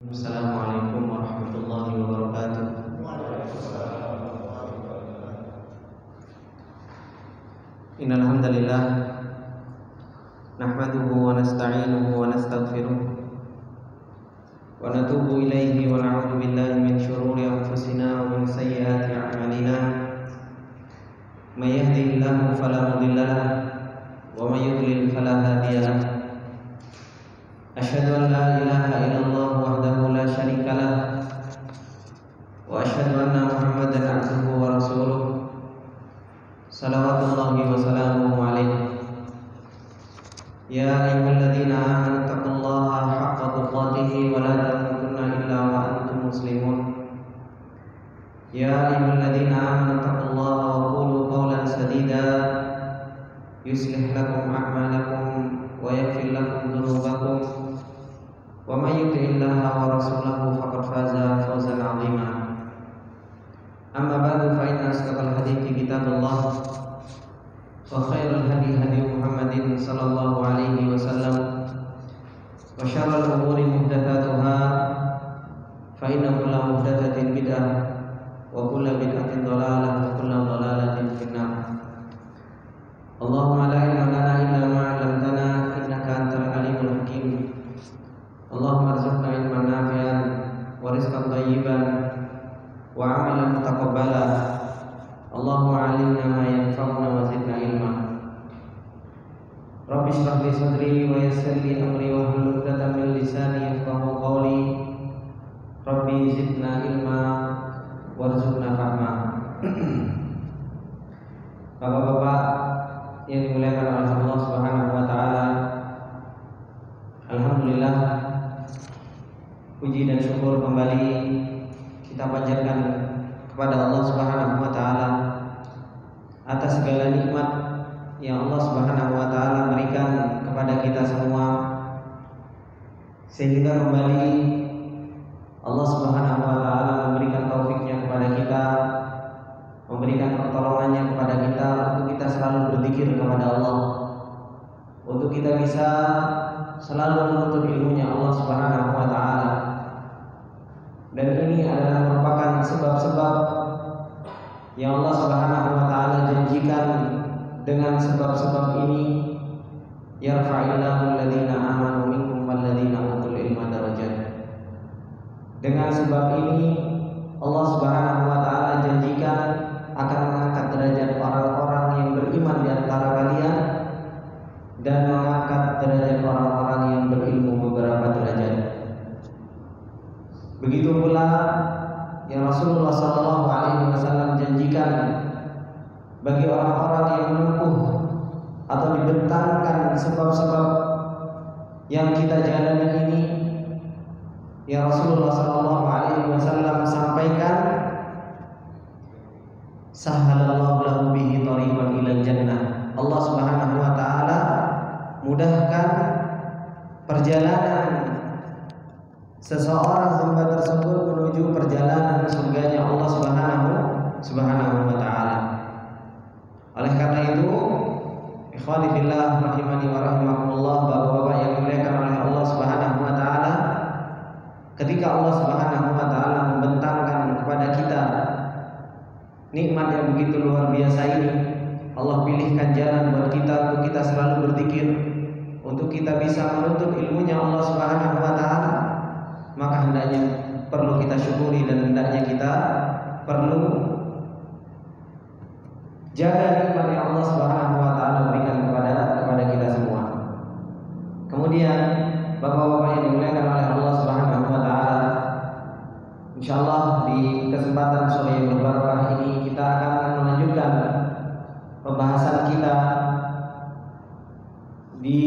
Assalamualaikum warahmatullahi wabarakatuh. Innal hamdalillah nahmaduhu wa nasta'inuhu wa nastaghfiruh wa natubu ilaihi wa na'udzu billahi min shururi anfusina wa min sayyiati a'malina. May yahdihillahu fala mudilla lahu wa may yudlil fala hadiya lahu. Asyhadu an la ilaha illallah wahdahu la syarika lah wa asyhadu anna Muhammadan abduhu wa rasuluh. Salawatullahi wa salamuhu alaihi. Ya ayyuhalladzina amanu taqullaha haqqa tuqatih wa la tamutunna illa wa antum muslimun. Ya ayyuhalladzina amanu taqullaha wa qulu qawlan sadida yuslih lakum a'malakum wa yaghfir lakum dhunubakum. Wa may yuti'illaha wa rasulahu faqad faza fawzan 'azima. Amma ba'du fa inna asdaqal hadithi kitabullah wa khairal hadi Muhammadin sallallahu alaihi wasallam wa syarrul umuri muhdatsatuha fa inna kulla muhdatsatin bid'ah wa kulla bid'atin dhalalah wa kulla dhalalatin finnar. Allahumma la ilma lana illa ma 'allamtana innaka antal alimul hakim. Allahumma arzuqna ilman nafi'an wa rizqan thayyiban wa 'amalan mutaqabbala. Allahumma 'allimna ma yanfa'una wa zidna ilma. Rabbi shrah li sadri wa yassir li amri wa hlul 'uqdatam min lisani yafqahu qawli. Rabbi zidna ilma warzuqna fahma. Bapak-bapak yang dimuliakan oleh Allah Subhanahu wa taala, alhamdulillah, puji dan syukur kembali kita panjatkan kepada Allah Subhanahu wa taala atas segala nikmat yang Allah Subhanahu wa taala berikan kepada kita semua, sehingga kembali Allah Subhanahu wa taala memberikan taufiknya kepada kita, memberikan pertolongannya kepada kita untuk kita selalu berzikir kepada Allah, untuk kita bisa selalu menuntut ilmunya Allah Subhanahu wa taala. Dan ini adalah merupakan sebab-sebab yang Allah Subhanahu wa taala janjikan. Dengan sebab-sebab ini yarfa'illahu alladhina amanu minkum walladzina utul ilma darajat. Dengan sebab ini Allah Subhanahu wa taala janjikan akan mengangkat derajat orang-orang yang beriman di antara kalian dan mengangkat derajat orang-orang yang berilmu beberapa derajat. Begitu pula yang Rasulullah SAW janjikan bagi orang-orang yang menempuh atau dibentangkan sebab-sebab yang kita jalani ini, yang Rasulullah SAW sampaikan, sahhalallahu lahu bihi thariqan ilal jannah. Allah Subhanahu wa taala mudahkan perjalanan seseorang hamba tersebut menuju perjalanan surganya Allah Subhanahu wa taala. Oleh karena itu, ikhwani fillah rahimani wa rahimakumullah, bapak-bapak yang dimuliakan oleh Allah Subhanahu wa taala, ketika Allah Subhanahu wa taala membentangkan kepada kita nikmat yang begitu luar biasa ini, Allah pilihkan jalan buat kita untuk kita selalu berzikir, untuk kita bisa menuntut ilmunya Allah Subhanahu wa taala, maka hendaknya perlu kita syukuri dan hendaknya kita perlu jaga nikmat yang Allah Subhanahu wa taala berikan kepada kita semua. Kemudian bapak-bapak yang dimuliakan oleh Allah Subhanahu wa taala, insyaallah di kesempatan sore yang berbarakah ini kita akan melanjutkan pembahasan kita di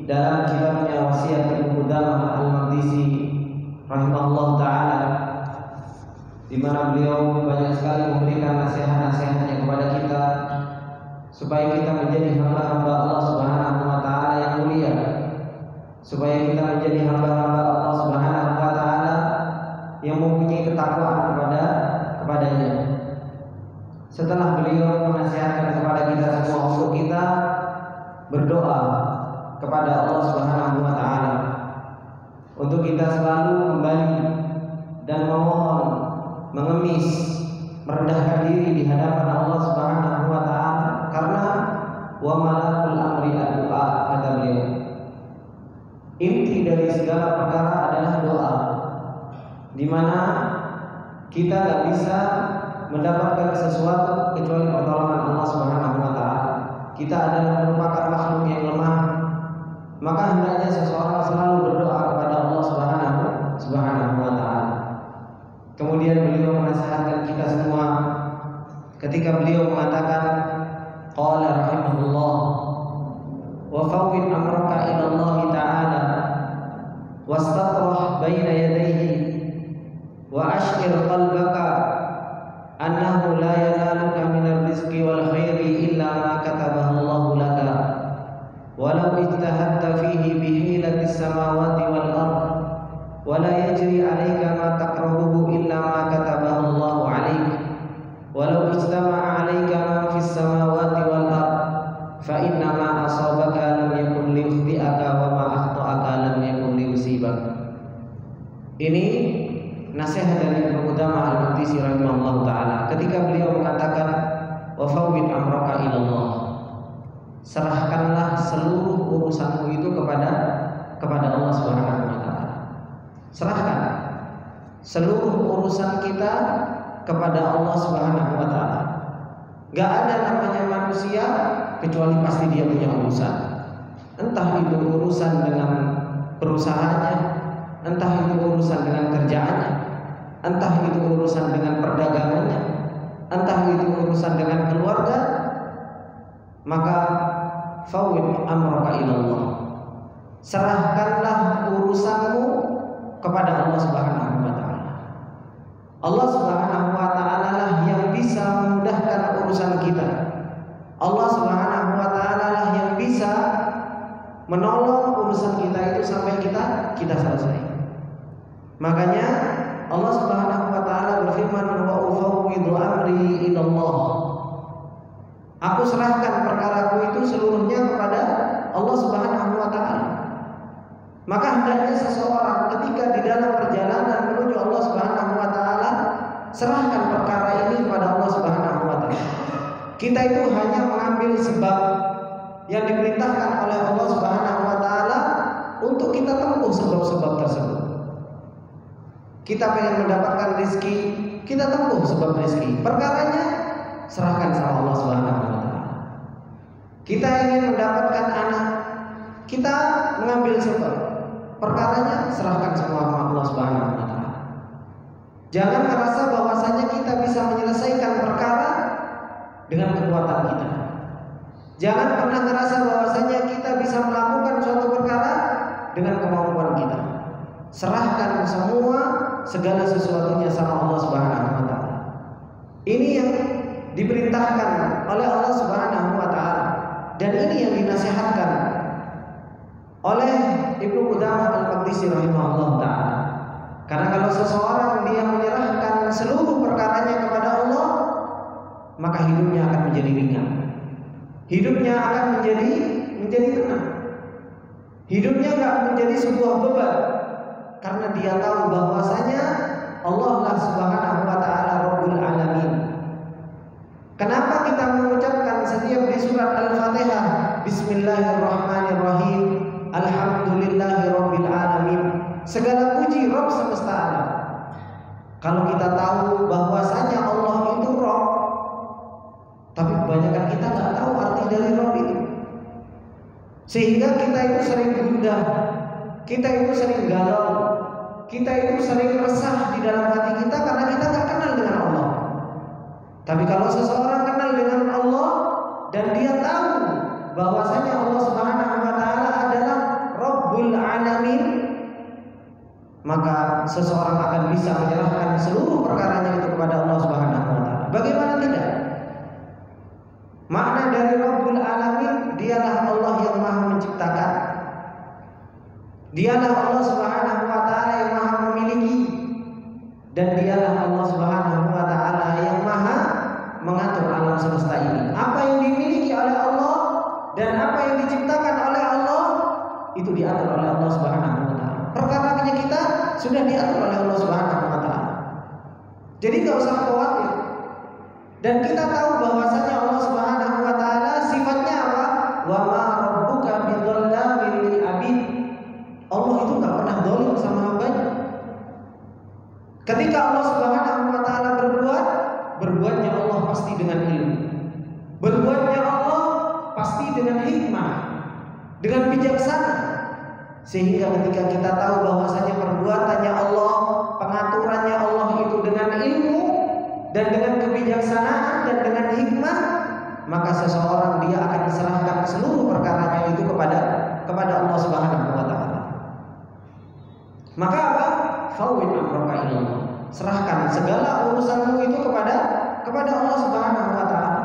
dalam kitabnya Wasiat Ibnu Qudamah Al-Maqdisi rahimahullah taala, di mana beliau banyak sekali memberikan nasihat-nasihatnya kepada kita supaya kita menjadi hamba-hamba Allah Subhanahu wa taala yang mulia, supaya kita menjadi hamba-hamba Allah Subhanahu wa taala yang mempunyai ketakwaan kepadanya. Setelah beliau menasihatkan kepada kita semua untuk kita berdoa kepada Allah Subhanahu wa taala, untuk kita selalu kembali mengemis, merendahkan diri di hadapan Allah Subhanahu wa taala, karena wa malakul amri ad-du'a, kata beliau. Inti dari segala perkara adalah doa, di mana kita tidak bisa mendapatkan sesuatu kecuali pertolongan Allah Subhanahu wa taala. Kita adalah merupakan makhluk yang lemah, maka hendaknya seseorang selalu berdoa kepada Allah Subhanahu wa taala. Kemudian beliau menasihatkan kita semua ketika beliau mengatakan, qala rahimahullah, wa fawwid amraka ila Allah ta'ala wastatrah baina yadayhi wa ashir qalbaka annahu la yanaluka minar rizqi wal khairi illa ma katabahu Allah laka walau ijtahadta fihi bihilatis samawati wal ard wala yajri 'alaika ma takrahuhu illa ma katabahu Allah 'alaik walau ijtama'a 'alaika ma fis samawati wal ard fa inna ma asabaka lam yakun liyukhti'aka wa ma akhta'aka lam yakun liyusibak. Ini nasihat dari Ibnu Qudamah Al-Maqdisi rahimahullah taala ketika beliau mengatakan wa fawwid amraka ila Allah, serahkanlah seluruh urusanmu itu kepada Allah Subhanahu wa taala. Serahkan seluruh urusan kita kepada Allah Subhanahu wa taala. Gak ada namanya manusia kecuali pasti dia punya urusan. Entah itu urusan dengan perusahaannya, entah itu urusan dengan kerjaannya, entah itu urusan dengan perdagangannya, entah itu urusan dengan keluarga. Maka fawwid amraka ilallah, serahkanlah urusanmu kepada Allah Subhanahu wa taala. Allah Subhanahu wa taala lah yang bisa memudahkan urusan kita. Allah Subhanahu wa taala lah yang bisa menolong urusan kita itu sampai kita selesai. Makanya Allah Subhanahu wa taala berfirman, wa ufawwidu amri ila Allah. Aku serahkan perkaraku itu seluruhnya kepada Allah Subhanahu wa taala. Maka hendaknya seseorang ketika di dalam perjalanan menuju Allah Subhanahu wa taala, serahkan perkara ini kepada Allah Subhanahu wa taala. Kita itu hanya mengambil sebab yang diperintahkan oleh Allah Subhanahu wa taala untuk kita tempuh sebab-sebab tersebut. Kita pengen mendapatkan rezeki, kita tempuh sebab rezeki. Perkaranya serahkan sama Allah Subhanahu wa taala. Kita ingin mendapatkan anak, kita mengambil sebab. Perkaranya serahkan sama Allah Subhanahu wa taala. Jangan merasa bahwasanya kita bisa menyelesaikan perkara dengan kekuatan kita. Jangan pernah merasa bahwasanya kita bisa melakukan suatu perkara dengan kemampuan kita. Serahkan semua segala sesuatunya sama Allah Subhanahu wa taala. Ini yang diperintahkan oleh Allah Subhanahu wa taala, dan ini yang dinasihatkan oleh Ibnu Qudamah Al-Maqdisi rahimahullah taala. Karena kalau seseorang dia menyerahkan seluruh perkaranya kepada Allah, maka hidupnya akan menjadi ringan. Hidupnya akan menjadi tenang. Hidupnya enggak menjadi sebuah beban, karena dia tahu bahwasanya Allah lah Subhanahu wa taala Rabbul Alamin. Kenapa kita mengucapkan setiap di surat Al-Fatihah Bismillahirrahmanirrahim, Alhamdulillahirabbil alamin, segala puji Rabb semesta alam. Kalau kita tahu bahwasanya Allah itu Rabb, tapi kebanyakan kita nggak tahu arti dari Rabb itu, sehingga kita itu sering gundah, kita itu sering galau, kita itu sering resah di dalam hati kita karena kita nggak kenal dengan Allah. Tapi kalau seseorang kenal dengan Allah dan dia tahu bahwasanya Allah Subhanahu wa taala adalah Rabbul Alamin, maka seseorang akan bisa menyerahkan seluruh perkaranya itu kepada Allah Subhanahu wa taala. Bagaimana tidak? Makna dari Rabbul Alamin, dialah Allah yang Maha menciptakan. Dialah Allah Subhanahu wa taala yang Maha memiliki, dan dialah Allah Subhanahu wa taala yang Maha mengatur alam semesta ini. Apa yang dimiliki oleh Allah dan apa yang diciptakan oleh Allah itu diatur oleh Allah Subhanahu wa taala. Perkara kita sudah diatur oleh Allah Subhanahu wa taala. Jadi nggak usah khawatir. Dan kita tahu bahwasanya Allah Subhanahu wa taala sifatnya apa? Wa ma rabbuka bidzallamin lil abid. Allah itu nggak pernah zalim sama hambanya. Ketika Allah Subhanahu wa taala berbuatnya Allah pasti dengan ilmu. Berbuatnya Allah pasti dengan hikmah, dengan bijaksana. Sehingga ketika kita tahu bahwasanya perbuatannya Allah, pengaturannya Allah itu dengan ilmu dan dengan kebijaksanaan dan dengan hikmah, maka seseorang dia akan diserahkan seluruh perkaranya itu kepada Allah Subhanahu wa taala. Maka apa? Fawwid amraka ilallah. Serahkan segala urusanmu itu kepada Allah Subhanahu wa taala.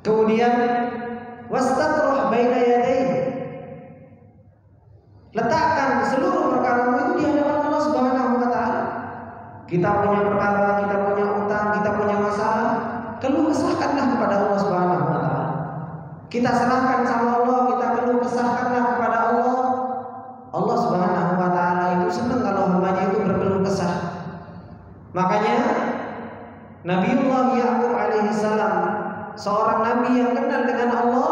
Kemudian wastatrah baina yadayhi. Letakkan seluruh perkaramu itu di hadapan Allah Subhanahu wa taala. Kita punya perkara, kita punya utang, kita punya masalah, keluh kesahkanlah kepada Allah Subhanahu wa taala. Kita serahkan sama Allah, kita keluh kesahkanlah kepada Allah. Allah Subhanahu wa taala itu senang kalau hambanya itu berkeluh kesah. Makanya Nabiullah Ya'qub alaihi salam, seorang nabi yang kenal dengan Allah,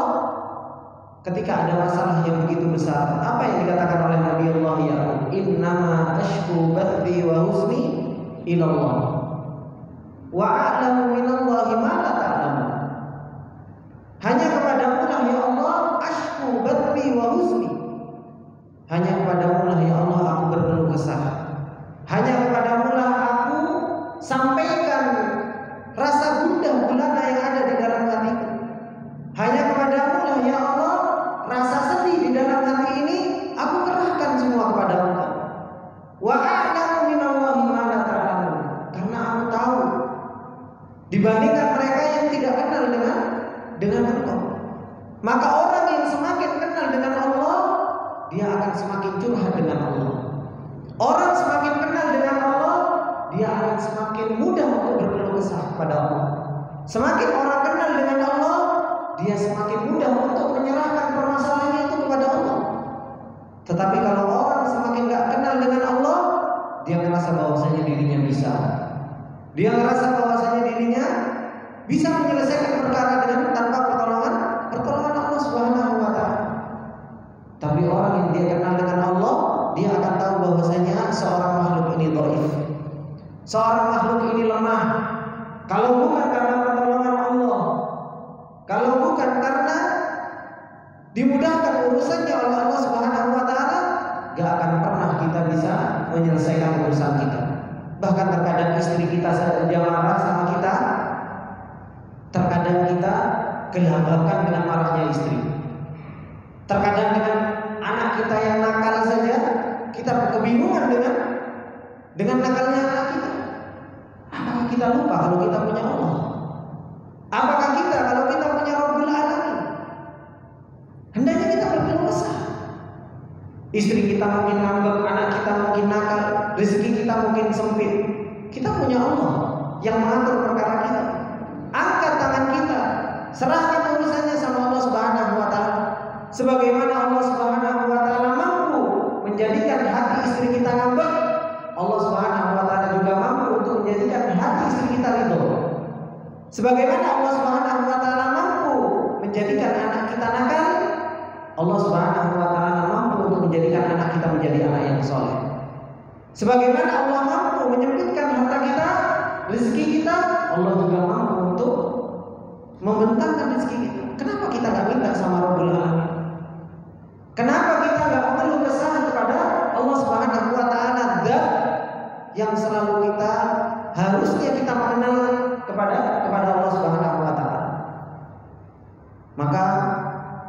ketika ada masalah yang begitu besar, apa yang dikatakan oleh Nabiullah Ya'qub? Innama ashku bathi wa huzni ilallah wa a'lamu minallahi ma la ta'lamun. Hanya kepadamu lah ya Allah ashku bathi wa huzni. Hanya kepadamu lah ya Allah aku berkeluh kesah. Hanya kepadamu lah aku sampaikan rasa gundah gulana yang ada di dalam hatiku. Hanya kepadamu lah ya Allah rasa sedih di dalam hati ini aku kerahkan semua kepada Allah. Wa a'lamu minallahi ma la ta'lamun. Karena aku tahu dibandingkan mereka yang tidak kenal dengan Allah. Maka orang yang semakin kenal dengan Allah, dia akan semakin curhat dengan Allah. Orang semakin kenal dengan Allah, dia akan semakin mudah untuk berkeluh kesah kepada Allah. Semakin orang kenal dengan Allah, dia semakin mudah untuk menyerahkan permasalahannya itu kepada Allah. Tetapi kalau orang semakin gak kenal dengan Allah, dia merasa bahwasanya dirinya bisa. Dia merasa bahwasanya dirinya bisa menyelesaikan perkara dengan tanpa pertolongan Allah Subhanahu wa taala. Tapi orang yang dia kenal dengan Allah, dia akan tahu bahwasanya seorang makhluk ini dhaif. Seorang makhluk ini lemah. Kalau bukan karena pertolongan Allah, kalau bukan karena dimudahkan urusannya oleh Allah Subhanahu wa taala, gak akan pernah kita bisa menyelesaikan urusan kita. Bahkan terkadang istri kita saja marah sama kita, terkadang kita gelagakan dengan marahnya istri. Terkadang dengan anak kita yang nakal saja, kita kebingungan dengan nakalnya anak kita. Apakah kita lupa kalau kita punya Allah? Apakah kita kalau kita punya Rabbul Alamin? Hendaknya kita berkeluh kesah. Istri kita mungkin ngambek, anak kita mungkin nakal, rezeki kita mungkin sempit. Kita punya Allah yang mengatur perkara kita. Angkat tangan kita, serahkan urusannya sama Allah Subhanahu wa taala. Sebagaimana Allah Subhanahu wa taala mampu menjadikan hati istri kita ngambek, Allah Subhanahu wa taala juga mampu untuk menjadikan hati istri kita ridho. Sebagaimana Allah Subhanahu wa taala mampu menjadikan anak kita nakal, Allah Subhanahu wa taala mampu untuk menjadikan anak kita menjadi anak yang soleh. Sebagaimana Allah mampu menyempitkan harta kita, rezeki kita, Allah juga mampu untuk membentangkan rezeki kita. Kenapa kita nggak minta sama Rabbul Alamin? Kenapa kita nggak mengeluh kesah kepada Allah Subhanahu wa taala, zat yang selalu kita harusnya kita mengenal kepada Allah Subhanahu wa taala. Maka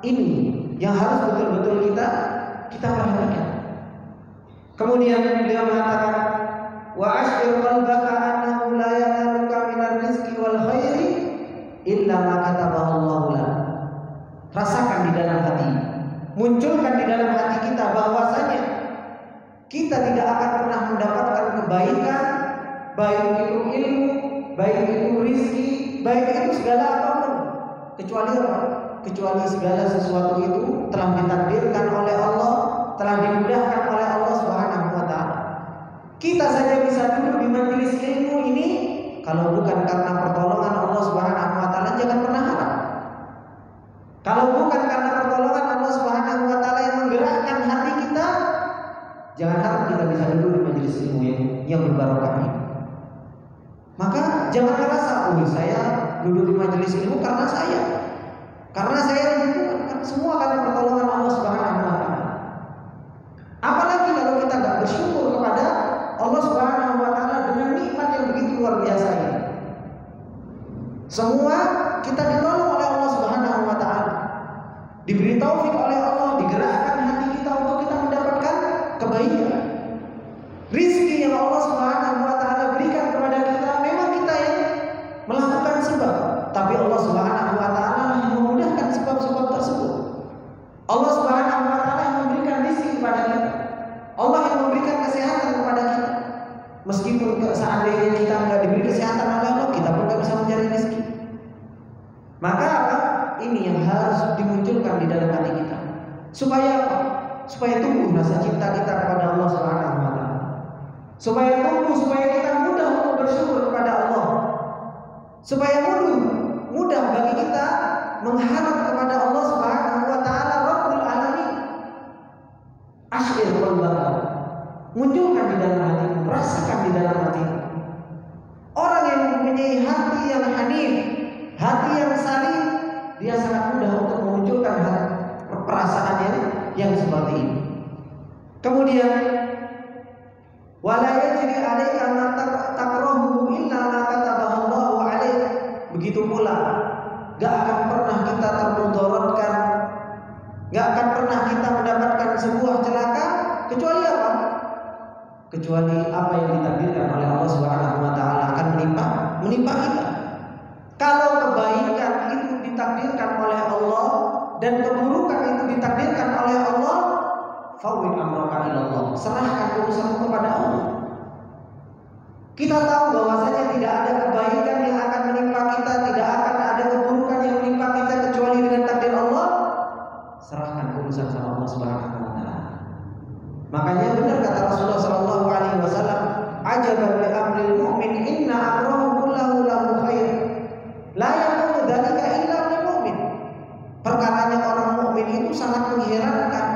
ini yang harus betul-betul kita perhatikan. Kemudian beliau mengatakan wa ashir qalbaka annahu la yanaluka minar rizqi wal khairi illa ma katabahu Allah lak. Rasakan di dalam hati, munculkan di dalam hati kita bahwasanya kita tidak akan pernah mendapatkan kebaikan, baik itu ilmu, baik itu rizki, baik itu segala apapun, kecuali apa? Kecuali segala sesuatu itu telah ditakdirkan oleh Allah, telah dimudahkan oleh Allah Subhanahu wa taala. Kita saja bisa duduk di majelis ilmu ini kalau bukan karena pertolongan Allah Subhanahu wa taala, jangan pernah harap. Kalau bukan karena pertolongan Allah Subhanahu wa taala yang menggerakkan hati kita, jangan harap kita bisa duduk di majelis ilmu yang berbarokah ini. Maka jangan merasa, "Oh, saya duduk di majelis ilmu karena saya itu semua karena pertolongan Allah Subhanahu wa taala." Apalagi kalau kita tidak bersyukur kepada Allah Subhanahu wa taala dengan nikmat yang begitu luar biasa ini. Semua kita ditolong oleh Allah Subhanahu wa taala. Diberi taufik oleh Allah, digerakkan hati kita untuk kita mendapatkan kebaikan. Rizki yang Allah Subhanahu wa taala berikan kepada kita, memang kita yang melakukan sebab, tapi Allah Subhanahu wa taala yang memudahkan sebab-sebab tersebut. Allah Subhanahu wa taala yang memberikan rizki kepada kita. Allah yang memberikan kesehatan kepada kita. Meskipun seandainya kita nggak diberi kesehatan oleh Allah, kita pun nggak bisa mencari rezeki. Maka apa? Ini yang harus dimunculkan di dalam hati kita. Supaya apa? Supaya tumbuh rasa cinta kita kepada Allah Subhanahu wa taala. Supaya tumbuh, supaya kita mudah untuk bersyukur kepada Allah. Supaya mudah bagi kita mengharap kepada Allah Subhanahu wa taala Rabbul Alamin. Asyir qalbaka, munculkan di dalam hatimu, rasakan di dalam hatimu. Orang yang mempunyai hati yang hanif, hati yang salim, dia sangat mudah untuk memunculkan perasaannya yang seperti ini. Kemudian, wala yajri 'alaika ma takrahu illa ma katabahu Allahu 'alaik. Begitu pula, gak akan pernah kita termudaratkan, gak akan pernah kita mendapatkan sebuah celaka kecuali apa? Kecuali apa yang ditakdirkan oleh Allah Subhanahu wa taala akan menimpa kita. Kalau kebaikan itu ditakdirkan oleh Allah dan keburukan itu ditakdirkan oleh Allah, fawwid amraka ila Allah, serahkan urusanmu kepada Allah. Kita tahu bahwasanya tidak ada kebaikan yang akan menimpa kita, tidak akan ada keburukan yang menimpa kita kecuali dengan takdir Allah. Serahkan urusan sama Allah Subhanahu wa taala. Makanya benar kata Rasulullah sallallahu alaihi wasallam, "Ajaban li amril mu'min, inna amrahu kullahu lahu khair. La yakunu dzalika illa lil mu'min." Perkaranya orang mukmin itu sangat mengherankan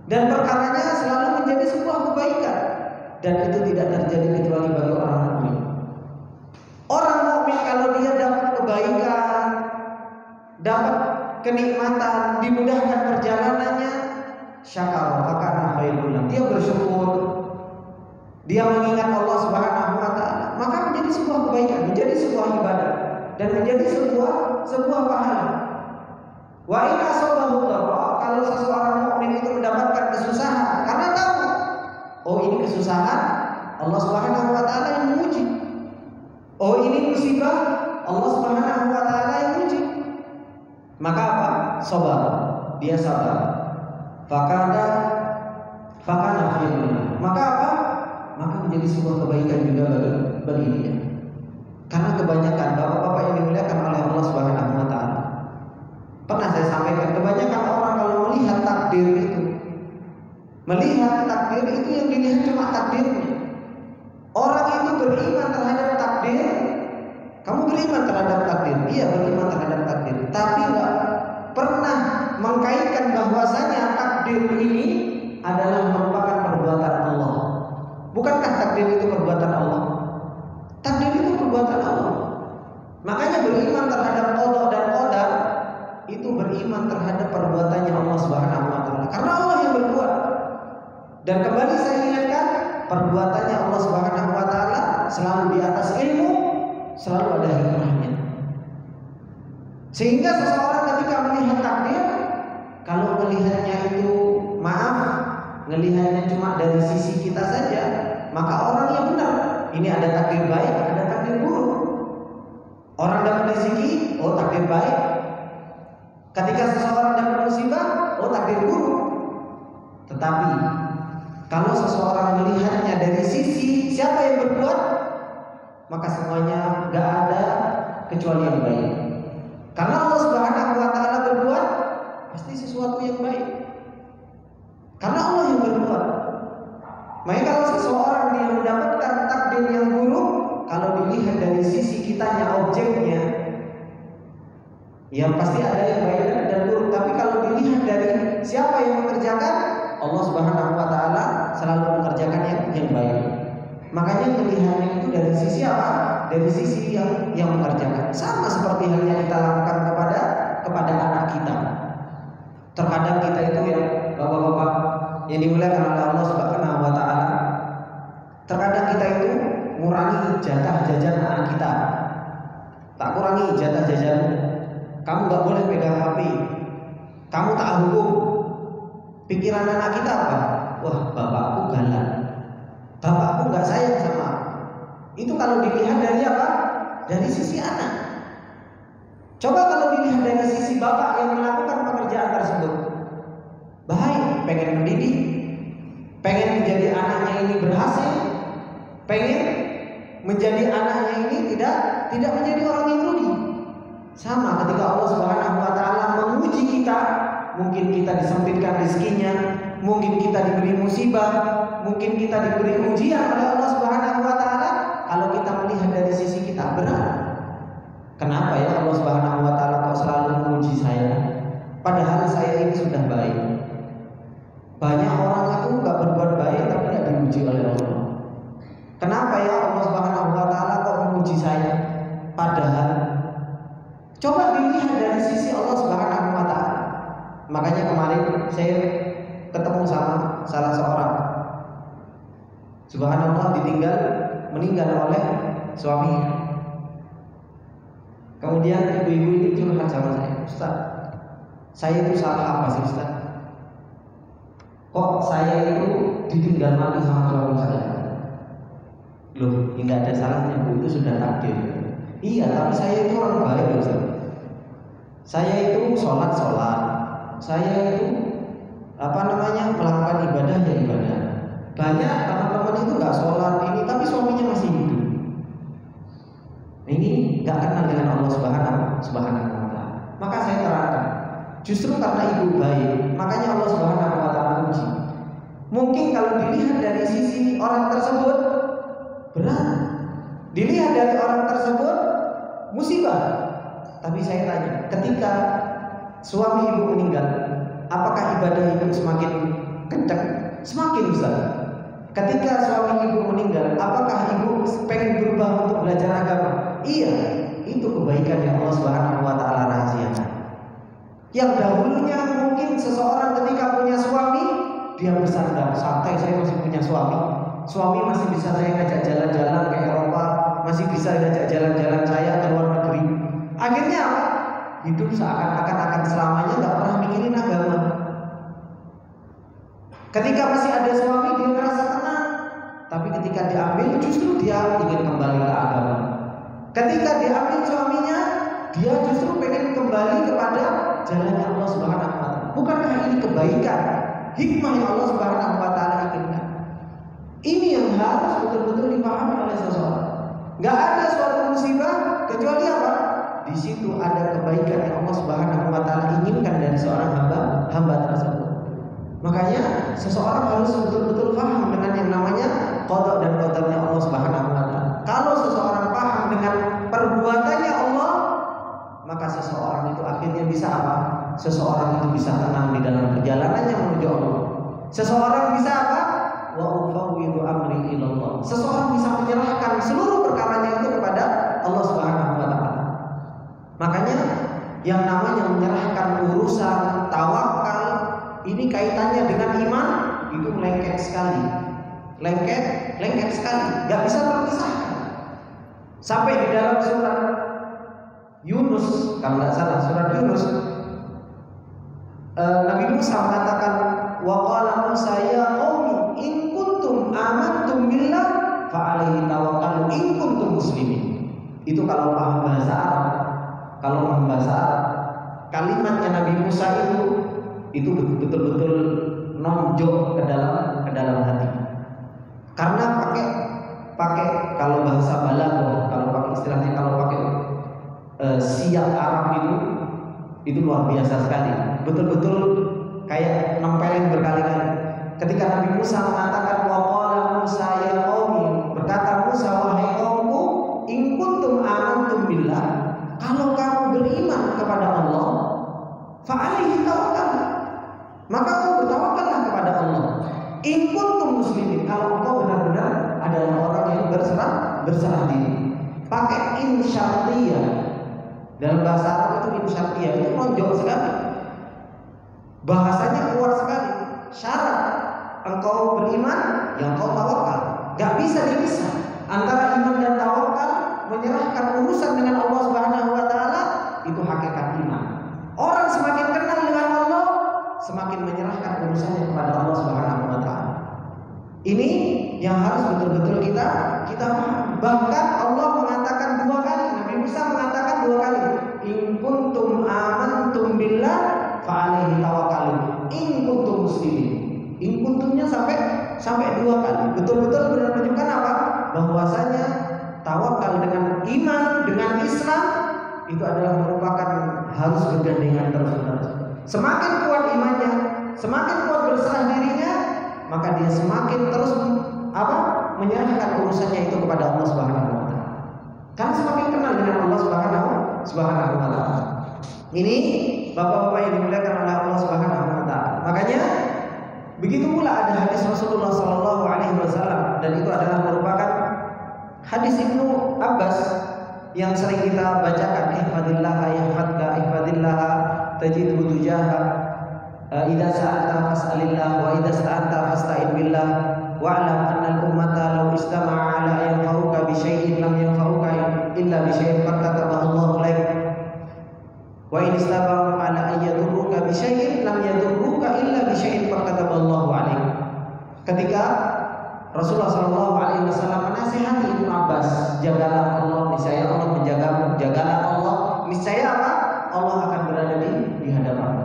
dan perkaranya selalu menjadi sebuah kebaikan, dan itu tidak terjadi kecuali bagi orang mukmin. Orang mukmin kalau dia dapat kebaikan, dapat kenikmatan, dimudahkan perjalanannya, syakar, fakana khairul, dia bersyukur, dia mengingat Allah Subhanahu wa taala, maka menjadi sebuah kebaikan, menjadi sebuah ibadah, dan menjadi sebuah pahala. Wa in asabahu dharra, kalau seseorang mukmin itu mendapatkan kesusahan karena tahu, oh ini kesusahan Allah Subhanahu wa taala yang menguji. Oh ini musibah Allah Subhanahu wa taala yang menguji. Maka apa? Sabar. Dia sabar. Fakana khairun. Maka apa? Maka menjadi sebuah kebaikan juga bagi dia. Karena kebanyakan bapak-bapak yang dimuliakan oleh Allah Subhanahu wa taala, pernah saya sampaikan, kebanyakan orang kalau melihat takdir itu yang dilihat cuma takdirnya. Orang itu beriman terhadap takdir. Kamu beriman terhadap takdir, dia beriman terhadap takdir, tapi nggak pernah mengkaitkan bahwasanya takdir ini adalah merupakan perbuatan Allah. Bukankah takdir itu perbuatan Allah? Takdir itu perbuatan Allah. Makanya beriman terhadap qada dan qadar itu beriman terhadap perbuatannya Allah Subhanahu wa taala. Karena Allah yang berbuat. Dan kembali saya ingatkan, perbuatannya Allah Subhanahu wa taala selalu di atas ilmu, selalu ada hikmahnya. Sehingga seseorang ketika melihat takdir, kalau melihatnya itu melihatnya cuma dari sisi kita saja, maka orangnya benar. Ini ada takdir baik, ada takdir buruk. Orang dapat rezeki, oh takdir baik. Ketika seseorang dapat musibah, oh takdir buruk. Tetapi kalau seseorang melihatnya dari sisi siapa yang berbuat, maka semuanya gak ada kecuali yang baik. Karena Allah Subhanahu wa taala berbuat pasti sesuatu yang baik. Karena Allah yang berbuat. Makanya kalau seseorang penciptanya, objeknya, ya pasti ada yang baik dan buruk. Tapi kalau dilihat dari siapa yang mengerjakan, Allah Subhanahu wa taala selalu mengerjakan yang baik. Makanya melihatnya itu dari sisi apa? Dari sisi yang mengerjakan. Sama seperti halnya kita lakukan kepada anak kita. Terkadang kita itu yang bapak-bapak yang dimuliakan oleh Allah Subhanahu wa taala, terkadang kita itu ngurangi jatah jajan anak kita. Tak kurangi jatah jajan. Kamu gak boleh pegang HP. Kamu tak hukum. Pikiran anak kita apa? Wah, bapakku galak. Bapakku gak sayang sama aku. Itu kalau dilihat dari apa? Dari sisi anak. Coba kalau dilihat dari sisi bapak yang melakukan pekerjaan tersebut. Baik, pengen mendidik, pengen menjadi anaknya ini berhasil, pengen menjadi anaknya ini tidak menjadi orang yang rugi. Sama ketika Allah Subhanahu wa taala menguji kita, mungkin kita disempitkan rezekinya, mungkin kita diberi musibah, mungkin kita diberi ujian oleh Allah Subhanahu wa taala. Kalau kita melihat dari sisi kita, berat. Kenapa ya Allah Subhanahu wa taala kok selalu menguji saya? Padahal saya ini sudah baik. Banyak orang itu enggak berbuat baik tapi tidak diuji oleh Allah. Kenapa ya Allah Subhanahu wa taala kok menguji saya? Padahal coba dilihat dari sisi Allah Subhanahu wa taala. Makanya kemarin saya ketemu sama salah seorang. Subhanallah, meninggal oleh suaminya. Kemudian ibu-ibu ini curhat sama saya, Ustaz, saya itu salah apa sih Ustaz? Kok saya itu ditinggal mati sama suami saya? Loh, enggak ada salahnya Bu, itu sudah takdir. Iya, tapi saya itu orang baik Ustaz. Saya itu sholat, saya itu melakukan ibadah ya ibadah. Banyak teman-teman itu nggak sholat ini, tapi suaminya masih hidup. Ini nggak kenal dengan Allah Subhanahu wa taala. Maka saya terangkan, justru karena ibu baik, makanya Allah Subhanahu wa taala uji. Mungkin kalau dilihat dari sisi orang tersebut berat, dilihat dari orang tersebut musibah. Tapi saya tanya, ketika suami ibu meninggal, apakah ibadah ibu semakin kencang? Semakin besar. Ketika suami ibu meninggal, apakah ibu pengen berubah untuk belajar agama? Iya, itu kebaikan yang Allah Subhanahu wa taala rahasiakan. Yang dahulunya mungkin seseorang ketika punya suami, dia bersandar, santai saya masih punya suami. Suami masih bisa saya ajak jalan-jalan ke Eropa, masih bisa ajak jalan-jalan saya ke luar negeri. Akhirnya apa? Hidup seakan-akan akan selamanya nggak pernah mikirin agama. Ketika masih ada suami dia merasa tenang, tapi ketika diambil justru dia ingin kembali ke agama. Ketika diambil suaminya, dia justru pengen kembali kepada jalannya Allah Subhanahu wa taala. Bukankah ini kebaikan, hikmah yang Allah Subhanahu wa taala inginkan? Ini yang harus betul-betul dipahami oleh seseorang. Gak ada suatu musibah kecuali apa? Di situ ada kebaikan yang Allah Subhanahu wa taala inginkan dari seorang hamba tersebut. Makanya seseorang harus betul-betul paham dengan yang namanya qada dan qadarnya Allah Subhanahu wa taala. Kalau seseorang paham dengan perbuatannya Allah, maka seseorang itu akhirnya bisa apa? Seseorang itu bisa tenang di dalam perjalanannya menuju Allah. Seseorang bisa apa? Wa ufawwidu amri ilallah. Seseorang bisa menyerahkan seluruh perkaranya itu kepada Allah Subhanahu wa taala. Makanya yang namanya menyerahkan urusan tawakal ini kaitannya dengan iman itu lengket sekali. Lengket sekali, enggak bisa terpisahkan. Sampai di dalam surat Yunus, kalau tidak salah surat Yunus, Nabi Musa mengatakan, wa qala Musa ya qaumi in kuntum amantum billah fa alaihi tawakkalu in kuntum muslimin. Itu kalau paham bahasa Arab. Kalau paham bahasa Arab, kalimatnya Nabi Musa itu betul-betul nonjok ke dalam hati. Karena pakai kalau bahasa balaghah, kalau pakai istilahnya, kalau pakai siap Arab itu luar biasa sekali. Betul-betul kayak nempelin berkali-kali. Ketika Nabi Musa mengatakan wa qala Musa ya qaumi, berkata Musa wahai kaumku in kuntum amantum berserah diri. Pakai in syartiyah. Dalam bahasa Arab itu in syartiyah itu menonjol sekali. Bahasanya kuat sekali. Syarat engkau beriman, yang kau tawakal. Gak bisa dipisah antara iman dan tawakal. Menyerahkan urusan dengan Allah Subhanahu wa taala itu hakikat iman. Orang semakin kenal dengan Allah, semakin menyerahkan urusannya kepada Allah Subhanahu wa taala. Ini yang harus betul-betul kita paham. Bahkan Allah mengatakan 2 kali, Nabi Musa mengatakan 2 kali, in kuntum amantum billah fa alaihi tawakkalu in kuntum muslimin. In kuntumnya sampai 2 kali. Betul-betul menunjukkan apa? Bahwasanya tawakal dengan iman, dengan Islam itu adalah merupakan harus bergandengan terus-menerus. Semakin kuat imannya, semakin kuat berserah dirinya, maka dia semakin terus menyerahkan urusannya itu kepada Allah Subhanahu wa taala. Karena semakin kenal dengan Allah Subhanahu wa taala. Ini Bapak-bapak yang dimuliakan oleh Allah Subhanahu wa taala. Makanya begitu pula ada hadis Rasulullah sallallahu alaihi wasallam, dan itu adalah merupakan hadis Ibnu Abbas yang sering kita bacakan, ihfadillah yahfadka, ihfadillah tajidhu tujaha, idza sa'alta fas'alillah wa idza sta'anta fasta'in billah wa'lam anna al-ummata law istama'a ala yanfa'uka bi syai'in lam yanfa'uka illa bi syai'in qad katabahu Allahu lak wa in istaba'u ala an yadurruka bi syai'in lam yadurruka illa bi syai'in qad katabahu Allahu alaik. Ketika Rasulullah Shallallahu Alaihi Wasallam menasihati Ibnu Abbas, jagalah Allah, niscaya Allah menjagamu, jagalah Allah, niscaya apa? Allah akan berada di hadapanmu.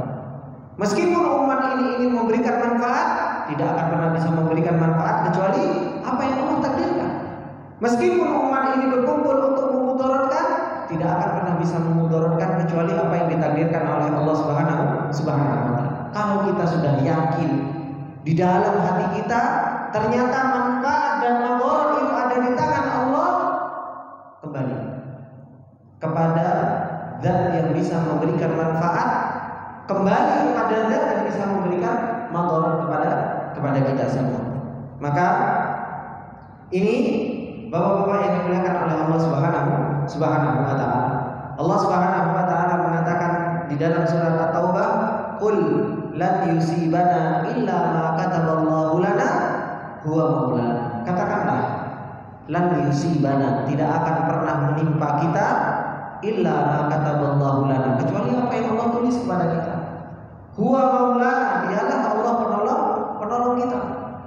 Meskipun umat ini ingin memberikan manfaat, tidak akan pernah bisa memberikan manfaat kecuali apa yang Allah takdirkan. Meskipun umat ini berkumpul untuk memudaratkan, tidak akan pernah bisa memudaratkan kecuali apa yang ditakdirkan oleh Allah Subhanahu wa taala. Kalau kita sudah yakin di dalam hati kita ternyata manfaat dan madarat itu ada di tangan Allah, kembali kepada zat yang bisa memberikan manfaat, kembali kepada zat yang bisa memberikan madarat kepada kita semua. Maka ini Bapak-bapak yang dimuliakan oleh Allah Subhanahu wa taala. Allah Subhanahu wa taala mengatakan di dalam surat At-Taubah, "Qul lan yusibana illa ma kataballahu lana huwa maulana." Katakanlah, lan yusibana, tidak akan pernah menimpa kita illa ma kataballahu lana, kecuali apa yang Allah tulis kepada kita. Huwa maulana, dialah Allah penolong kita.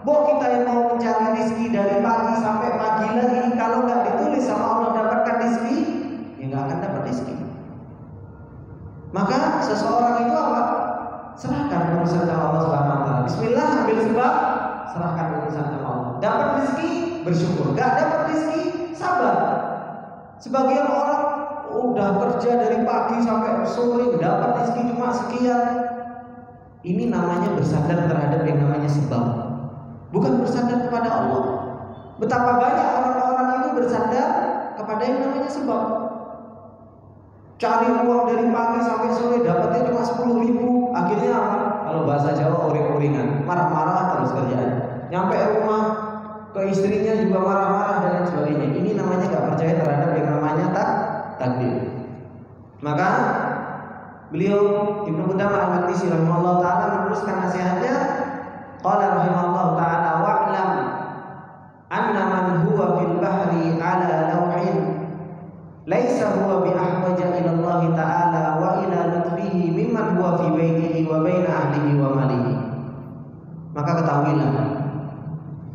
Kita yang mau mencari rezeki dari pagi sampai pagi lagi, kalau nggak ditulis sama Allah dapatkan rezeki, ya nggak akan dapat rezeki. Maka seseorang itu apa? Serahkan urusan sama Allah Subhanahu wa taala. Bismillah, ambil sebab, serahkan urusan sama Allah. Dapat rezeki, bersyukur. Gak dapat rezeki, sabar. Sebagian orang udah kerja dari pagi sampai sore, dapat rezeki cuma sekian. Ini namanya bersandar terhadap yang namanya sebab, bukan bersandar kepada Allah. Betapa banyak orang-orang itu bersandar kepada yang namanya sebab. Cari uang dari pagi sampai sore, dapatnya cuma 10.000. Akhirnya apa? Kalau bahasa Jawa uring-uringan, marah-marah terus kerjaan. Nyampe rumah ke istrinya juga marah-marah dan lain sebagainya. Ini namanya gak percaya terhadap yang namanya takdir. Maka beliau Ibnu Qudamah Al-Maqdisi rahimahullah taala meneruskan nasihatnya, qala rahimahullah taala wa'lam anna man huwa fil bahri ala lawhin laisa huwa bi ahwaja ila Allah taala wa ila lutfihi mimman huwa fi baitihi wa baina ahlihi wa malihi. Maka ketahuilah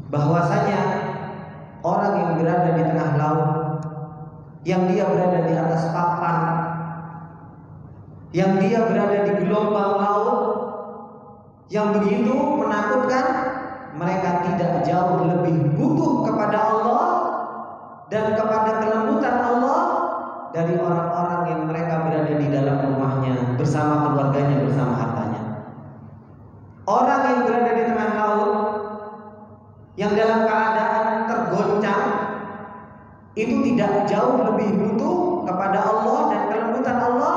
bahwasanya orang yang berada di tengah laut, yang dia berada di atas papan, yang dia berada di gelombang laut yang begitu menakutkan, mereka tidak jauh lebih butuh kepada Allah dan kepada kelembutan Allah dari orang-orang yang mereka berada di dalam rumahnya bersama keluarganya, bersama hartanya. Orang yang berada di tengah laut, yang dalam keadaan tergoncang, itu tidak jauh lebih butuh kepada Allah dan kelembutan Allah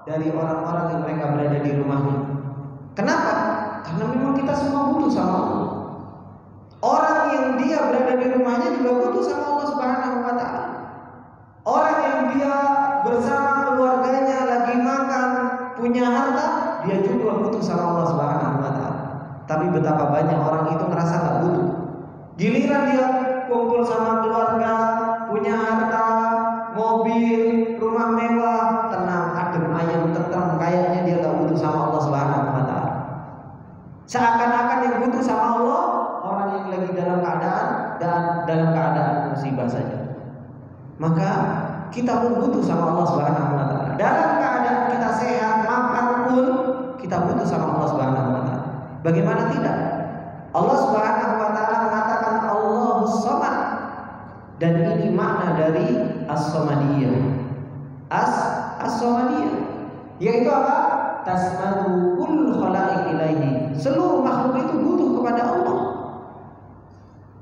dari orang-orang yang mereka berada di rumahnya. Kenapa? Karena memang kita semua butuh sama Allah. Orang yang dia berada di rumahnya juga butuh sama Allah Subhanahu punya harta, dia juga butuh sama Allah Subhanahu wa taala. Tapi betapa banyak orang itu ngerasa nggak butuh. Giliran dia kumpul sama keluarga, punya harta, mobil, rumah mewah, tenang, adem ayem, tentrem, kayaknya dia nggak butuh sama Allah Subhanahu wa taala. Seakan-akan yang butuh sama Allah orang yang lagi dalam keadaan dan dalam keadaan musibah saja. Maka kita pun butuh sama Allah Subhanahu wa taala. Dalam keadaan kita sehat, makan pun kita butuh sama Allah Subhanahu wa taala. Bagaimana tidak? Allah Subhanahu wa taala mengatakan Allahus Samad, dan ini makna dari As-Samadiyah. As-Samadiyah yaitu apa? Tasmadu kullu khalaiq ilaihi. Seluruh makhluk itu butuh kepada Allah.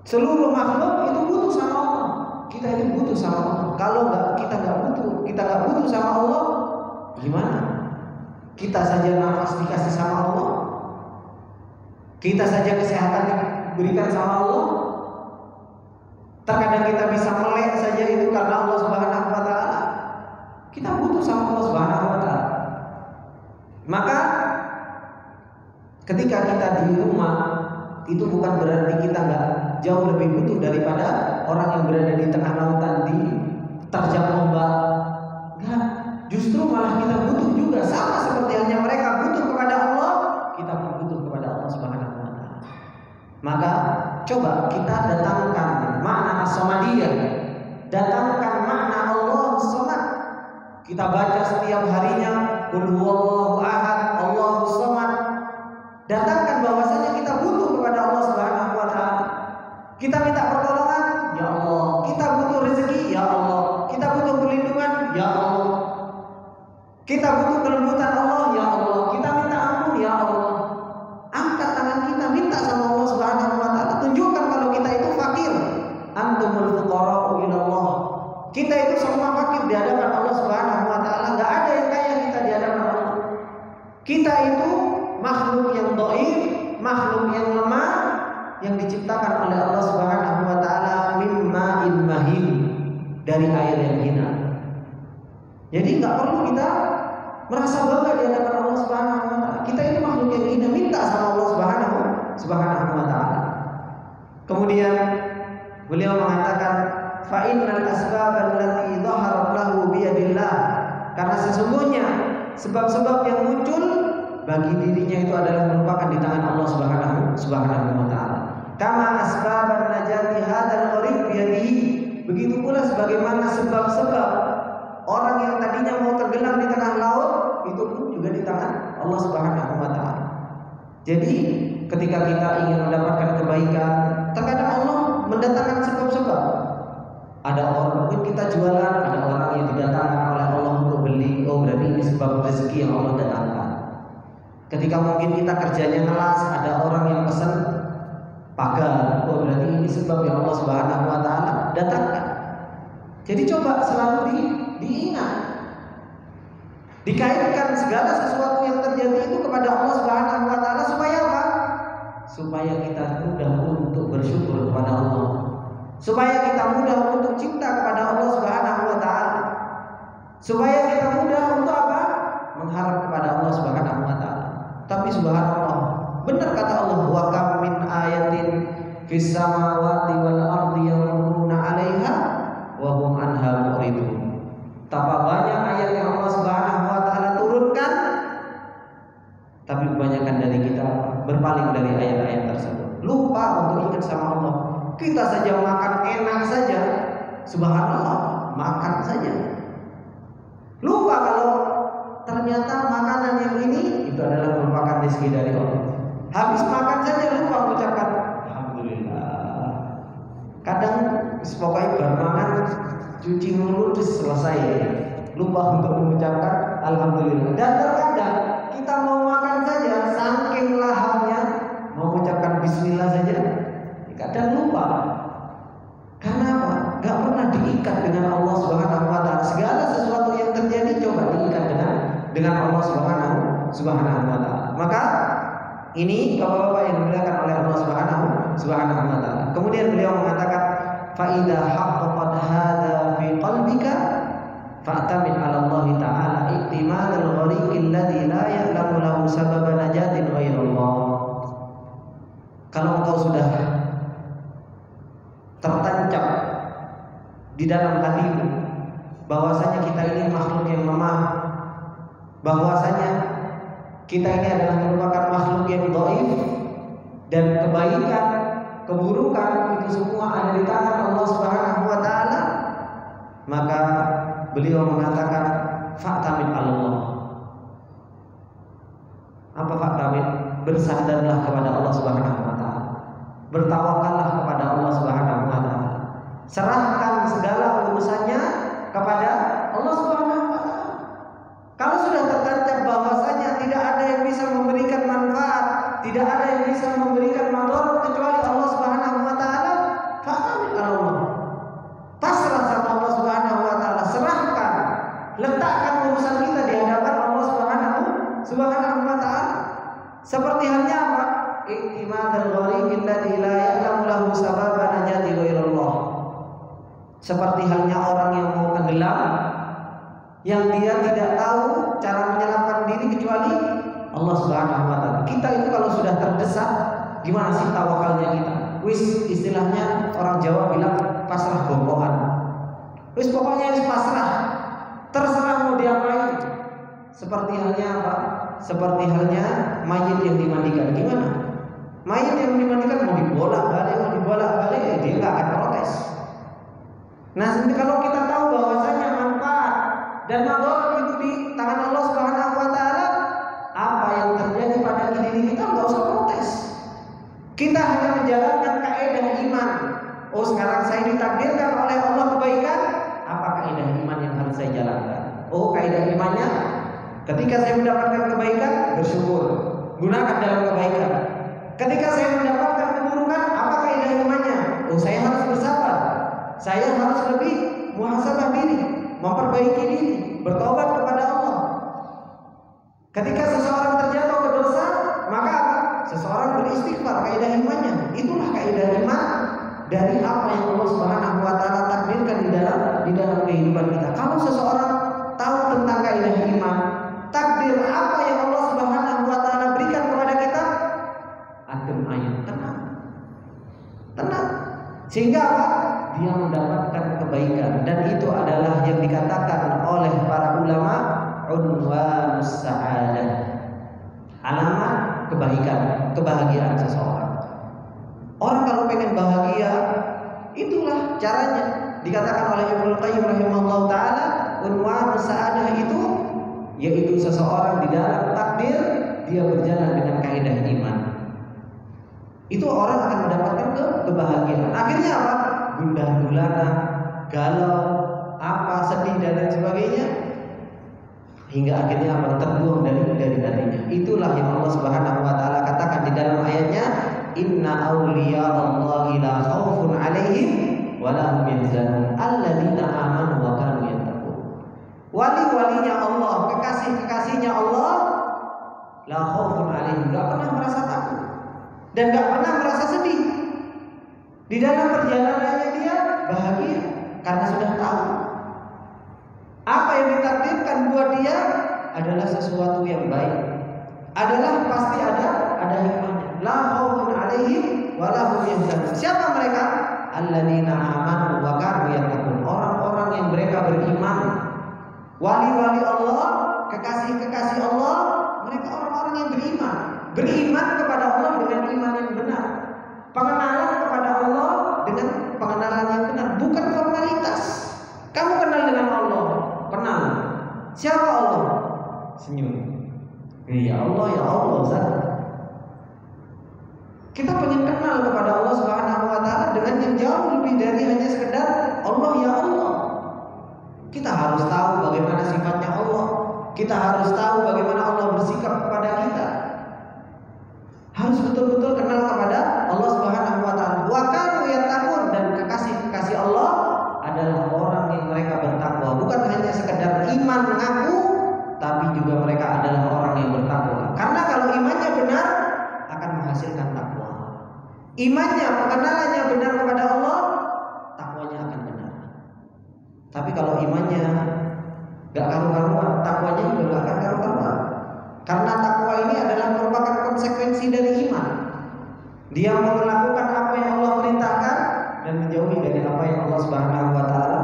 Seluruh makhluk itu butuh sama Allah. Kita itu butuh sama Allah. Kalau kita nggak butuh sama Allah, gimana? Kita saja nafas dikasih sama Allah, kita saja kesehatan diberikan sama Allah. Terkadang kita bisa melek saja itu karena Allah Subhanahu wa taala. Kita butuh sama Allah Subhanahu wa taala. Maka ketika kita di rumah, itu bukan berarti kita nggak jauh lebih butuh daripada orang yang berada di tengah lautan di terjang ombak. Enggak, justru malah kita butuh juga, sama seperti halnya mereka butuh kepada Allah, kita pun butuh kepada Allah Subhanahu wa taala. Maka coba kita datangkan makna As-Samadiyah, datangkan makna Allah Samad. Kita baca setiap harinya Qul huwallahu ahad, Allahus Samad. Datangkan bahwasanya kita butuh kepada Allah Subhanahu wa taala. Kita minta pertolongan, ya Allah. Kita butuh rezeki, ya Allah. Kita butuh perlindungan, ya Allah. Kita butuh kelembutan Allah, ya Allah. Kita minta ampun, ya Allah. Angkat tangan kita, minta sama Allah Subhanahu wa taala. Tunjukkan kalau kita itu fakir. Antumul fuqara'u ila Allah. Kita itu semua fakir di hadapan Allah Subhanahu wa taala. Enggak ada yang kaya kita di hadapan Allah. Kita itu makhluk yang dhaif, makhluk yang lemah, yang diciptakan oleh Allah Subhanahu wa taala mimma'in mahin, dari air yang hina. Jadi enggak perlu kita merasa bangga di hadapan Allah Subhanahu wa taala. Kita ini makhluk yang hina, minta sama Allah Subhanahu wa taala. Kemudian beliau mengatakan fa innal asbab allati dhaharat lahu bi yadillah, karena sesungguhnya sebab-sebab yang muncul bagi dirinya itu adalah merupakan di tangan Allah Subhanahu wa taala. Kama asbaban najati hadzal gharib bi yadihi, begitu pula sebagaimana sebab-sebab orang yang tadinya mau tenggelam di tengah laut itu pun juga di tangan Allah Subhanahu wa taala. Jadi ketika kita ingin mendapatkan kebaikan, terkadang Allah mendatangkan sebab-sebab. Ada orang mungkin kita jualan, ada orang yang didatangkan oleh Allah untuk beli. Oh, berarti ini sebab rezeki yang Allah datangkan. Ketika mungkin kita kerjanya ngelas, ada orang yang pesan pagar. Oh, berarti ini sebab yang Allah Subhanahu wa taala datangkan. Jadi coba selalu diingat. Dikaitkan segala sesuatu yang terjadi itu kepada Allah Subhanahu wa taala supaya apa? Supaya kita mudah untuk bersyukur kepada Allah. Supaya kita mudah untuk cinta kepada Allah Subhanahu wa taala. Supaya kita mudah untuk apa? Mengharap kepada Allah Subhanahu wa taala. Tapi subhanallah, benar kata Allah, wa kam min ayatin fis samawati wal ardi yamurruna 'alaiha wa hum anha mu'ridun. Betapa banyak ayat yang Allah Subhanahu wa taala turunkan, tapi kebanyakan dari kita berpaling dari ayat-ayat tersebut. Lupa untuk ingat sama Allah. Kita saja makan enak saja, subhanallah, makan saja. Lupa kalau ternyata makanan yang ini itu adalah merupakan rezeki dari Allah. Habis makan saja lupa mengucapkan alhamdulillah. Kadang pokoknya bermakan, cuci mulut selesai, lupa untuk mengucapkan alhamdulillah. Dan terkadang kita mau makan saja, saking lahapnya mau mengucapkan bismillah saja, kadang lupa. Karena apa? Gak pernah diikat dengan Allah Subhanahu wa taala. Segala sesuatu yang terjadi coba diikat dengan Allah Subhanahu wa taala. Maka ini Bapak-bapak yang dimuliakan oleh Allah Subhanahu wa taala. Kemudian beliau mengatakan fa idza haqqat hadza fi qalbika fa'tamid 'ala Allah ta'ala ihtimalal ghariqil ladzi la ya'lamu lahu sababa najatin ghairallah. Kalau engkau sudah tertancap di dalam hatimu bahwasanya kita ini makhluk yang lemah, bahwasanya kita ini adalah merupakan makhluk yang dhaif, dan kebaikan, keburukan itu semua ada di tangan Allah Subhanahu wa taala, maka beliau mengatakan fa'tamid 'ala Allah. Apa fa'tamid? Bersandarlah kepada Allah Subhanahu wa taala. Bertawakallah kepada Allah Subhanahu wa taala. Serahkan segala urusannya kepada Allah Subhanahu wa taala. Kalau sudah tertancap bahwasanya tidak ada yang bisa memberikan manfaat, tidak ada yang bisa memberikan madarat kecuali Allah Subhanahu wa taala, fa'tamid 'ala Allah. Pasrah sama Allah Subhanahu wa taala, serahkan, letakkan urusan kita di hadapan Allah Subhanahu wa taala. Seperti halnya apa? I'timadul ghariqil ladzi la ya'lamu lahu sababa najati ghairallah. Seperti halnya orang yang mau tenggelam, yang dia tidak tahu cara menyelamatkan diri kecuali Allah Subhanahu wa taala. Kita itu kalau sudah terdesak, gimana sih tawakalnya kita? Wis, istilahnya orang Jawa bilang pasrah bokohan. Wis pokoknya wis pasrah. Terserah mau diapain. Seperti halnya apa? Seperti halnya mayit yang dimandikan. Gimana? Mayit yang dimandikan mau dibolak-balik, dia nggak akan protes. Nah, kalau kita tahu bahwasanya manfaat dan madarat itu di tangan Allah Subhanahu wa taala, apa yang terjadi pada diri kita nggak usah protes. Kita hanya menjalankan kaidah iman. Oh, sekarang saya ditakdirkan oleh Allah kebaikan, apa kaidah iman yang harus saya jalankan? Oh, kaidah imannya ketika saya mendapatkan kebaikan, bersyukur, gunakan dalam kebaikan. Ketika saya mendapatkan keburukan, apa kaidah imannya? Oh, saya harus bersabar. Saya harus lebih muhasabah diri, memperbaiki diri, bertobat kepada Allah. Ketika seseorang terjatuh ke dosa, maka apa? Seseorang beristighfar, kaidah imannya. Itulah kaidah iman dari apa yang Allah Subhanahu wa taala takdirkan di dalam kehidupan kita. Kalau seseorang tahu tentang kaidah iman, takdir apa yang Allah Subhanahu wa taala berikan kepada kita, adem ayem, tenang. Sehingga apa? Dia mendapatkan kebaikan, dan itu adalah yang dikatakan oleh para ulama unwanus sa'adah, alamat kebaikan, kebahagiaan seseorang. Orang kalau pengen bahagia, itulah caranya. Dikatakan oleh Ibnu Qayyim rahimahullah taala, unwanus sa'adah itu yaitu seseorang di dalam takdir dia berjalan dengan kaidah iman. Itu orang akan mendapatkan kebahagiaan. Akhirnya apa? Gundah gulana, galau, apa, sedih dan lain sebagainya, hingga akhirnya apa? Terbuang dari darinya. Itulah yang Allah Subhanahu wa taala katakan di dalam ayatnya, inna awliya Allahi la khaufun 'alaihim wa la hum yahzanun alladzina amanu wa kanu yattaqun. Wali-walinya Allah, kekasih-kekasihnya Allah, la khaufun 'alaihim, enggak pernah merasa takut dan enggak pernah merasa sedih. Di dalam perjalanannya dia bahagia karena sudah tahu apa yang ditakdirkan buat dia adalah sesuatu yang baik, adalah pasti ada hikmahnya. La khaufun 'alaihim wa la hum yahzanun. Siapa mereka? Alladzina amanu wa kanu yattaqun. Orang-orang yang mereka beriman. Wali-wali Allah, kekasih-kekasih Allah, mereka orang-orang yang beriman. Beriman kepada Allah dengan iman yang benar. Pengenalan kepada Allah dengan pengenalan yang benar, bukan formalitas. Kamu kenal dengan Allah, kenal. Siapa Allah? Senyum. Ya Allah, ya Allah, Zat. Kita pengen kenal kepada Allah Subhanahu wa taala dengan yang jauh lebih dari hanya sekedar Allah, ya Allah. Kita harus tahu bagaimana sifatnya Allah. Kita harus tahu bagaimana Allah bersikap kepada kita. Harus betul-betul kenal kepada Allah Subhanahu wa taala. Wa kanu yattaqun, dan kekasih-kekasih Allah adalah orang yang mereka bertakwa. Bukan hanya sekedar iman mengaku, tapi juga mereka adalah orang yang bertakwa. Karena kalau imannya benar akan menghasilkan takwa. Imannya, pengenalannya benar kepada Allah, takwanya akan benar. Tapi kalau imannya Dia melakukan apa yang Allah perintahkan dan menjauhi dari apa yang Allah Subhanahu wa taala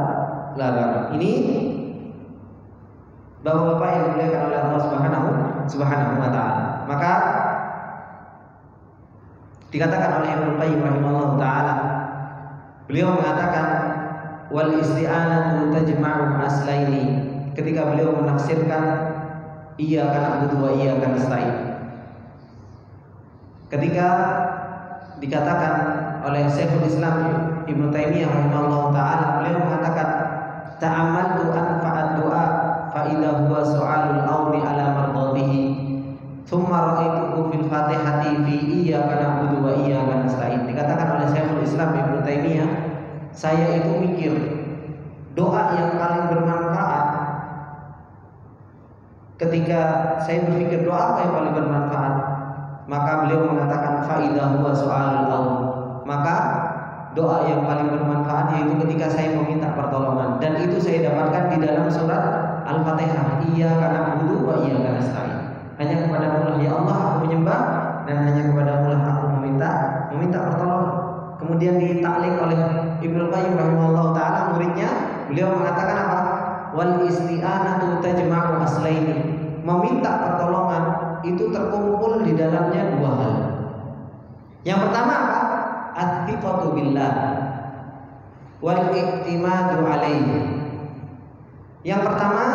larang. Ini Bapak-bapak yang dimuliakan oleh Allah Subhanahu wa taala. Maka dikatakan oleh Ibnu Qayyim rahimahullah taala, beliau mengatakan wal isti'anatu tajma'u aslaini, ketika beliau menafsirkan iyyaka na'budu wa iyyaka nasta'in. Ketika dikatakan oleh Syekhul Islam Ibnu Taimiyah rahimahullah taala, beliau mengatakan ta'ammaltu anfa'ad du'a fa idza huwa su'alul auni ala mardatihi thumma ra'aituhu fil Fatihati fi iyyaka na'budu wa iyyaka nasta'in. Dikatakan oleh Syekhul Islam Ibnu Taimiyah, saya itu mikir doa yang paling bermanfaat. Ketika saya berpikir doa apa yang paling bermanfaat, maka beliau mengatakan fa idza huwa su'alul aun, maka doa yang paling bermanfaat yaitu ketika saya meminta pertolongan, dan itu saya dapatkan di dalam surat Al-Fatihah, iyyaka na'budu wa iyyaka nasta'in. Hanya kepadamu lah ya Allah aku menyembah, dan hanya kepadamu lah aku meminta pertolongan. Kemudian ditaklik oleh Ibnu Qayyim rahimahullah taala, muridnya, beliau mengatakan apa? Wal isti'anatu tajma'u aslaini. Meminta pertolongan itu terkumpul di dalamnya dua hal. Yang pertama apa? At-thiqatu billah wal i'timadu alaihi. Yang pertama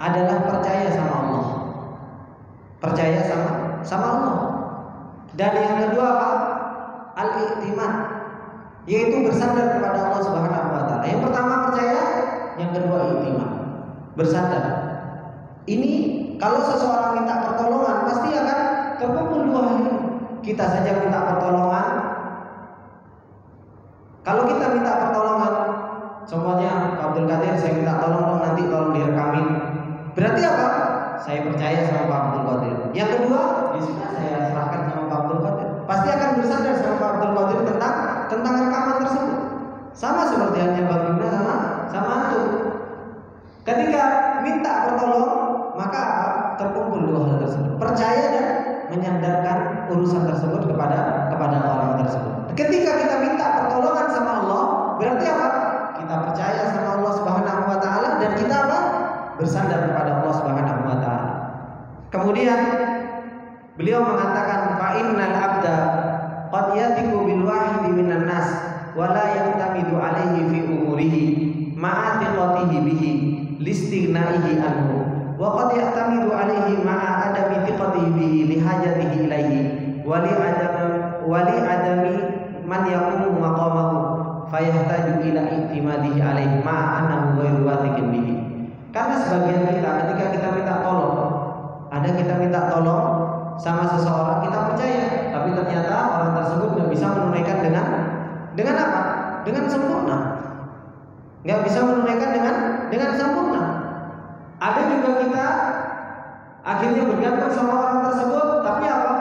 adalah percaya sama Allah. Percaya sama Allah. Dan yang kedua apa? Al-i'timad, yaitu bersandar kepada Allah Subhanahu wa taala. Yang pertama percaya, yang kedua i'timad, bersandar. Ini kalau seseorang minta pertolongan pasti akan terkumpul dua hal ini. Kita saja minta pertolongan. Kalau kita minta pertolongan, semuanya Pak Abdul Qadir saya minta tolong nanti tolong direkamin. Berarti apa? Saya percaya sama Pak Abdul Qadir. Yang kedua, ya sudah saya serahkan sama Pak Abdul Qadir. Pasti akan bersandar sama Pak Abdul Qadir tentang rekaman tersebut. Sama seperti halnya Bang Bina sama antum. Ketika minta pertolongan, maka terkumpul dua hal tersebut. Percaya dan menyandarkan urusan tersebut kepada orang tersebut. Ketika kita minta pertolongan sama Allah, berarti apa? Kita percaya sama Allah Subhanahu wa taala dan kita apa? Bersandar kepada Allah Subhanahu wa taala. Kemudian beliau mengatakan fa innal abda qad yathiqu bil wahidi minan nas wa la ya'tamidu alaihi fi umurihi ma'a thiqatihi bihi listighnaihi anhu wa qad ya'tamidu alaihi ma'a adami thiqatihi bihi li hajatihi ilaihi wa li adami man yaqumu maqamahu fayahtaju ila i'timadihi alaihi ma'a annahu ghairu wathiqin bihi. Karena sebagian kita ketika kita minta tolong, ada kita minta tolong sama seseorang, kita percaya, tapi ternyata orang tersebut nggak bisa menunaikan dengan apa? Dengan sempurna. Nggak bisa menunaikan dengan sempurna. Ada juga kita akhirnya bergantung sama orang tersebut, tapi apa?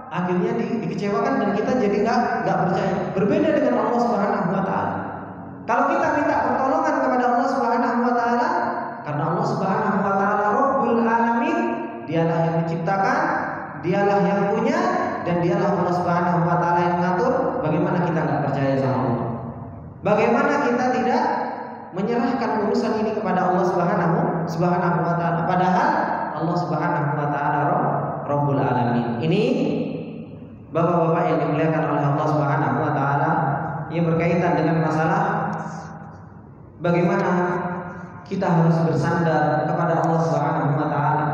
Akhirnya dikecewakan dan kita jadi nggak percaya. Berbeda dengan Allah Subhanahu wa taala. Kalau kita minta pertolongan kepada Allah Subhanahu wa taala, karena Allah Subhanahu wa taala Rabbul Alamin, dialah yang menciptakan, dialah yang punya, dan dialah Allah Subhanahu wa taala yang mengatur. Bagaimana kita nggak percaya sama Allah? Bagaimana kita tidak menyerahkan urusan ini kepada Allah Subhanahu wa taala? Padahal Allah Subhanahu wa taala Rabbul Alamin. Ini Bapak-bapak yang dimuliakan oleh Allah Subhanahu wa taala, yang berkaitan dengan masalah bagaimana kita harus bersandar kepada Allah Subhanahu wa taala.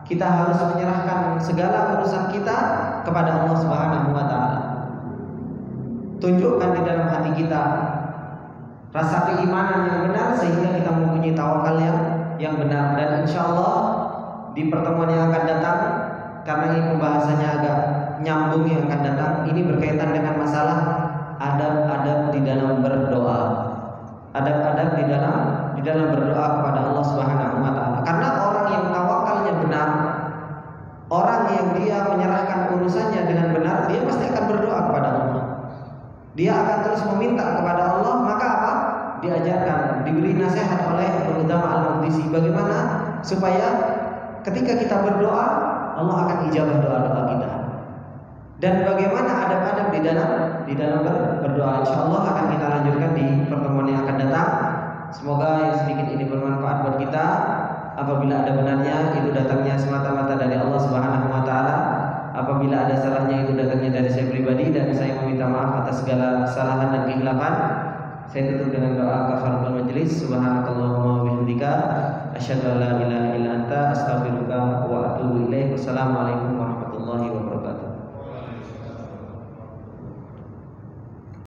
Kita harus menyerahkan segala urusan kita kepada Allah Subhanahu wa taala. Tunjukkan di dalam hati kita rasa keimanan yang benar sehingga kita mempunyai tawakal yang benar. Dan insyaallah di pertemuan yang akan datang, karena ini pembahasannya agak nyambung yang akan datang, ini berkaitan dengan masalah adab-adab di dalam berdoa. Adab-adab di dalam berdoa kepada Allah Subhanahu wa taala. Karena orang yang tawakalnya benar, orang yang dia menyerahkan urusannya dengan benar, dia pasti akan berdoa kepada Allah. Dia akan terus meminta kepada Allah. Maka apa? Diajarkan, diberi nasihat oleh Al-Utama Al-Maqdisi bagaimana supaya ketika kita berdoa Allah akan ijabah doa-doa kita. dan bagaimana adab-adab di dalam berdoa. Insyaallah akan kita lanjutkan di pertemuan yang akan datang. Semoga yang sedikit ini bermanfaat buat kita. Apabila ada benarnya, itu datangnya semata-mata dari Allah Subhanahu wa taala. Apabila ada salahnya, itu datangnya dari saya pribadi, dan saya meminta maaf atas segala kesalahan dan kehilafan. Saya tutup dengan doa kafaratul majelis. Subhanakallahumma wa bihamdika asyhadu an la ilaha illa anta astaghfiruka wa atubu ilaik. Wassalamualaikum warahmatullahi wabarakatuh.